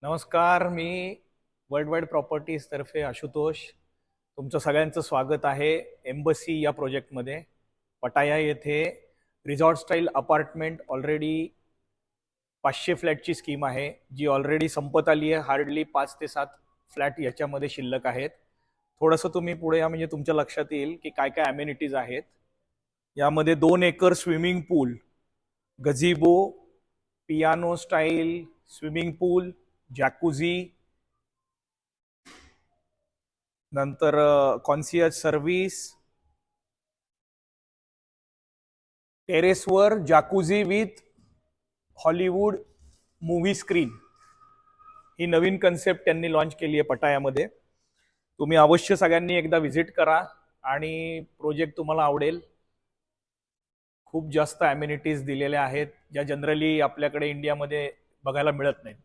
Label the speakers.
Speaker 1: नमस्कार. मी world wide properties तर्फे आशुतोष तुमचं सगळ्यांचं स्वागत आहे एम्बसी या प्रोजेक्टमध्ये. पटाया येथे रिसॉर्ट स्टाईल अपार्टमेंट ऑलरेडी 500 फ्लॅटची स्कीम आहे जी ऑलरेडी संपत आली आहे. हार्डली 5 ते 7 फ्लॅट याच्यामध्ये शिल्लक आहेत. थोडंसं तुम्ही पुढे या म्हणजे तुमच्या लक्षात येईल की काय काय अम्युनिटीज आहेत यामध्ये. 2 acre swimming pool, gazebo, piano style swimming pool, jacuzzi, नंतर कॉन्सियस सर्व्हिस, टेरेसवर jacuzzi with Hollywood movie screen. ही नवीन कन्सेप्ट त्यांनी लॉन्च केली आहे पटायामध्ये. तुम्ही अवश्य सगळ्यांनी एकदा व्हिजिट करा आणि प्रोजेक्ट तुम्हाला आवडेल. खूप जास्त अम्युनिटीज दिलेल्या आहेत ज्या जनरली आपल्याकडे इंडियामध्ये बघायला मिळत नाहीत.